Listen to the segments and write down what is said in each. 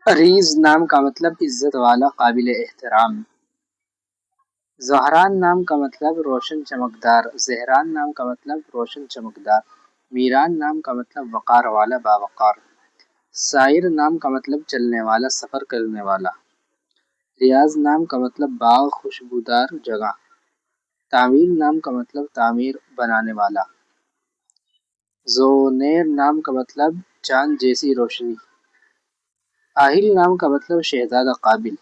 عریض نام کا مطلب عزت والا، قابل احترام۔ زہران نام کا مطلب روشن چمکدار، زہران نام کا مطلب روشن چمکدار، میران نام کا مطلب وقار والا، باوقار۔ سائر نام کا مطلب چلنے والا، سفر کرنے والا۔ ریاض نام کا مطلب باغ، خوشبودار جگہ۔ تعمیر نام کا مطلب تعمیر، بنانے والا۔ زونیر نام کا مطلب چاند جیسی روشنی۔ آہل نام کا مطلب شہزادہ، قابل۔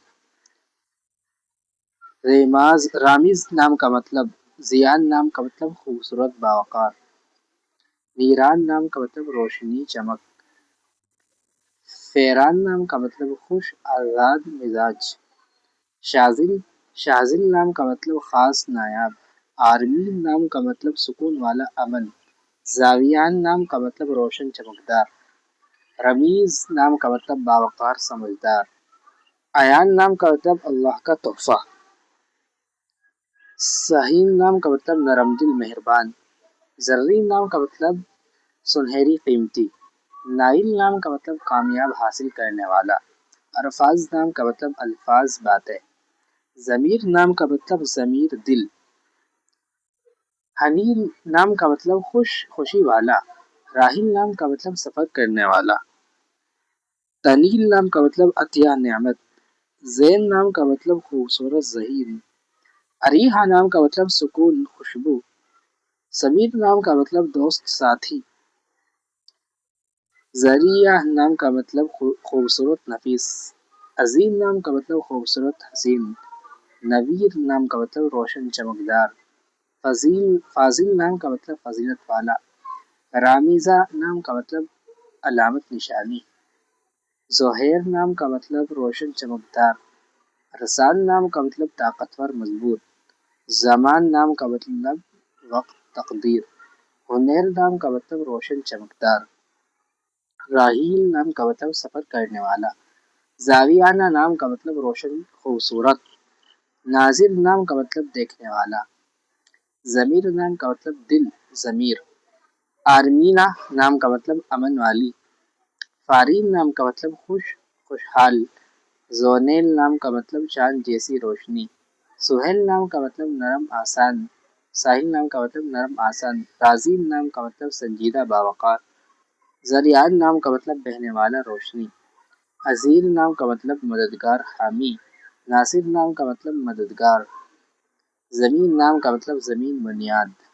رامز نام کا مطلب زیان نام کا مطلب خوبصورت، باوقار۔ نیران نام کا مطلب روشنی، چمک۔ فیران نام کا مطلب خوش، آزاد مزاج۔ شازل نام کا مطلب خاص، نایاب۔ آرمین نام کا مطلب سکون والا، امن۔ زاویان نام کا مطلب روشن چمکدار۔ رمیز نام کا مطلب باوقار، سمجھدار۔ ایان نام کا مطلب اللہ کا تحفہ۔ سہین نام کا مطلب نرم دل، مہربان۔ زرین نام کا مطلب سنہری، قیمتی۔ نائل نام کا مطلب کامیاب، حاصل کرنے والا۔ الفاظ نام کا مطلب الفاظ، باتیں۔ ضمیر نام کا مطلب ضمیر، دل۔ حنین نام کا مطلب خوشی والا۔ راحل نام کا مطلب سفر کرنے والا۔ تنیل نام کا مطلب عطیہ، نعمت۔ زین نام کا مطلب خوبصورت، ذہین۔ اریحہ نام کا مطلب سکون، خوشبو۔ سمیر نام کا مطلب دوست، ساتھی۔ ذریعہ نام کا مطلب خوبصورت، نفیس۔ عظیم نام کا مطلب خوبصورت، حسین۔ نویر نام کا مطلب روشن، چمکدار۔ فاضل نام کا مطلب فضیلت والا۔ رامیزہ نام کا مطلب علامت، نشانی۔ زہیر نام کا مطلب روشن چمکدار۔ رسان نام کا مطلب طاقتور، مضبوط۔ زمان نام کا مطلب وقت، تقدیر۔ ہنیر نام کا مطلب روشن چمکدار۔ راحیل نام کا مطلب سفر کرنے والا۔ زاویانہ نام کا مطلب روشن، خوبصورت۔ ناظر نام کا مطلب دیکھنے والا۔ ضمیر نام کا مطلب دل، ضمیر۔ آرمینہ نام کا مطلب امن والی۔ فارین نام کا مطلب خوشحال۔ زونیل نام کا مطلب چاند جیسی روشنی۔ سہیل نام کا مطلب نرم، آسان۔ ساحل نام کا مطلب نرم، آسان۔ رازین نام کا مطلب سنجیدہ، باوقار۔ زریعان نام کا مطلب بہنے والا، روشنی۔ عزیر نام کا مطلب مددگار، حامی۔ ناصر نام کا مطلب مددگار۔ زمین نام کا مطلب زمین، بنیاد۔